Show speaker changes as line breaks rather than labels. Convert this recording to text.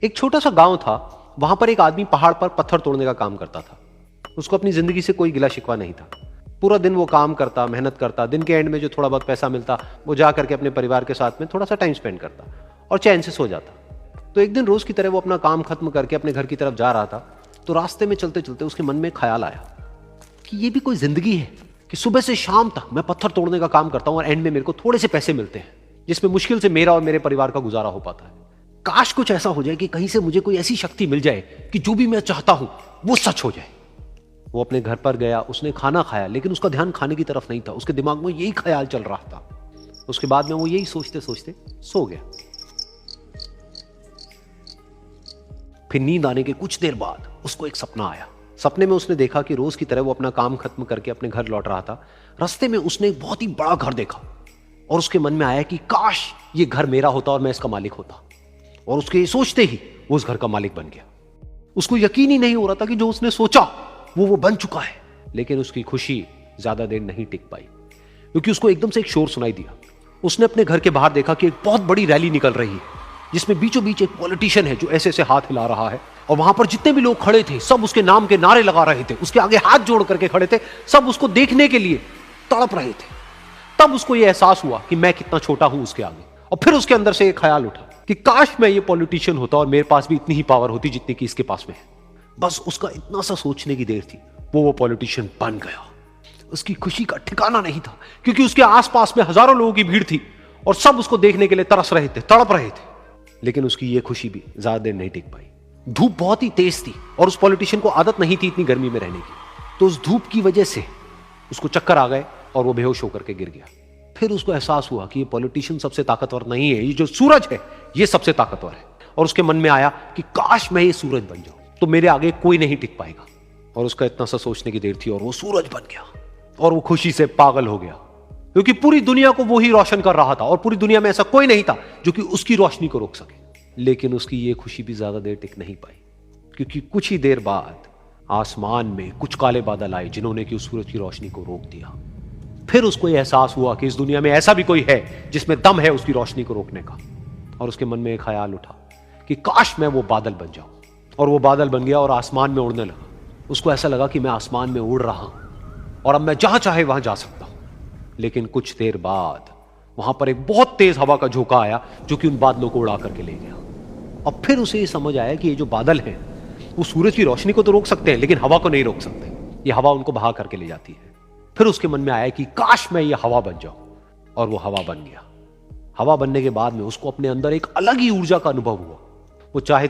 एक छोटा सा गांव था। वहां पर एक आदमी पहाड़ पर पत्थर तोड़ने का काम करता था। उसको अपनी जिंदगी से कोई गिला शिकवा नहीं था। पूरा दिन वो काम करता, मेहनत करता, दिन के एंड में जो थोड़ा बहुत पैसा मिलता वो जा करके अपने परिवार के साथ में थोड़ा सा टाइम स्पेंड करता और चैन से सो जाता। तो एक दिन रोज की तरह वो अपना काम खत्म करके अपने घर की तरफ जा रहा था। तो रास्ते में चलते चलते उसके मन में ख्याल आया कि ये भी कोई जिंदगी है कि सुबह से शाम तक मैं पत्थर तोड़ने का काम करता हूं और एंड में मेरे को थोड़े से पैसे मिलते हैं जिसमें मुश्किल से मेरा और मेरे परिवार का गुजारा हो पाता है। काश कुछ ऐसा हो जाए कि कहीं से मुझे कोई ऐसी शक्ति मिल जाए कि जो भी मैं चाहता हूं वो सच हो जाए। वो अपने घर पर गया, उसने खाना खाया, लेकिन उसका ध्यान खाने की तरफ नहीं था। उसके दिमाग में यही ख्याल चल रहा था। उसके बाद में वो यही सोचते सोचते सो गया। फिर नींद आने के कुछ देर बाद उसको एक सपना आया। सपने में उसने देखा कि रोज की तरह वो अपना काम खत्म करके अपने घर लौट रहा था। रास्ते में उसने एक बहुत ही बड़ा घर देखा और उसके मन में आया कि काश ये घर मेरा होता और मैं इसका मालिक होता। और उसके सोचते ही वो उस घर का मालिक बन गया। उसको यकीन ही नहीं हो रहा था कि जो उसने सोचा वो बन चुका है। लेकिन उसकी खुशी ज्यादा देर नहीं टिक पाई, क्योंकि उसको एकदम से एक शोर सुनाई दिया। उसने अपने घर के बाहर देखा कि एक बहुत बड़ी रैली निकल रही है, जिसमें बीचों बीच एक पॉलिटिशियन है जो ऐसे ऐसे हाथ हिला रहा है। और वहां पर जितने भी लोग खड़े थे सब उसके नाम के नारे लगा रहे थे, उसके आगे हाथ जोड़ करके खड़े थे, सब उसको देखने के लिए तड़प रहे थे। तब उसको यह एहसास हुआ कि मैं कितना छोटा हूं उसके आगे। और फिर उसके अंदर से एक ख्याल उठा कि काश मैं ये पॉलिटिशियन होता और मेरे पास भी इतनी ही पावर होती जितनी कि इसके पास में है। बस उसका इतना सा सोचने की देर थी, वो पॉलिटिशियन बन गया। उसकी खुशी का ठिकाना नहीं था, क्योंकि उसके आसपास में हजारों लोगों की भीड़ थी और सब उसको देखने के लिए तरस रहे थे, तड़प रहे थे। लेकिन उसकी ये खुशी भी ज्यादा देर नहीं टिक पाई। धूप बहुत ही तेज थी और उस पॉलिटिशियन को आदत नहीं थी इतनी गर्मी में रहने की। तो उस धूप की वजह से उसको चक्कर आ गए और वो बेहोश होकर के गिर गया। फिर उसको एहसास हुआ कि ये पॉलिटिशियन सबसे ताकतवर नहीं है, ये जो सूरज है ये सबसे ताकतवर है। और उसके मन में आया कि काश मैं ये सूरज बन जाऊं तो मेरे आगे कोई नहीं टिक पाएगा। और उसका इतना सा सोचने की देर थी और वो सूरज बन गया। और वो खुशी से पागल हो गया, क्योंकि पूरी दुनिया को वो ही रोशन कर रहा था और पूरी दुनिया में ऐसा कोई नहीं था जो कि उसकी रोशनी को रोक सके। लेकिन उसकी ये खुशी भी ज्यादा देर टिक नहीं पाई, क्योंकि कुछ ही देर बाद आसमान में कुछ काले बादल आए जिन्होंने कि उस सूरज की रोशनी को रोक दिया। फिर उसको यह एहसास हुआ कि इस दुनिया में ऐसा भी कोई है जिसमें दम है उसकी रोशनी को रोकने का। और उसके मन में एक ख्याल उठा कि काश मैं वो बादल बन जाऊं। और वो बादल बन गया और आसमान में उड़ने लगा। उसको ऐसा लगा कि मैं आसमान में उड़ रहा हूं और अब मैं जहां चाहे वहां जा सकता हूं। लेकिन कुछ देर बाद वहां पर एक बहुत तेज हवा का झोंका आया जो कि उन बादलों को उड़ा करके ले गया। और फिर उसे ये समझ आया कि ये जो बादल हैं वो सूरज की रोशनी को तो रोक सकते हैं, लेकिन हवा को नहीं रोक सकते। ये हवा उनको बहा करके ले जाती है। फिर उसके मन में आया कि काश मैं ये हवा बन जाऊं। और वो हवा बन गया। हवा बनने के बाद में उसको अपने अंदर एक अलग ही ऊर्जा का अनुभव हुआ। वो चाहे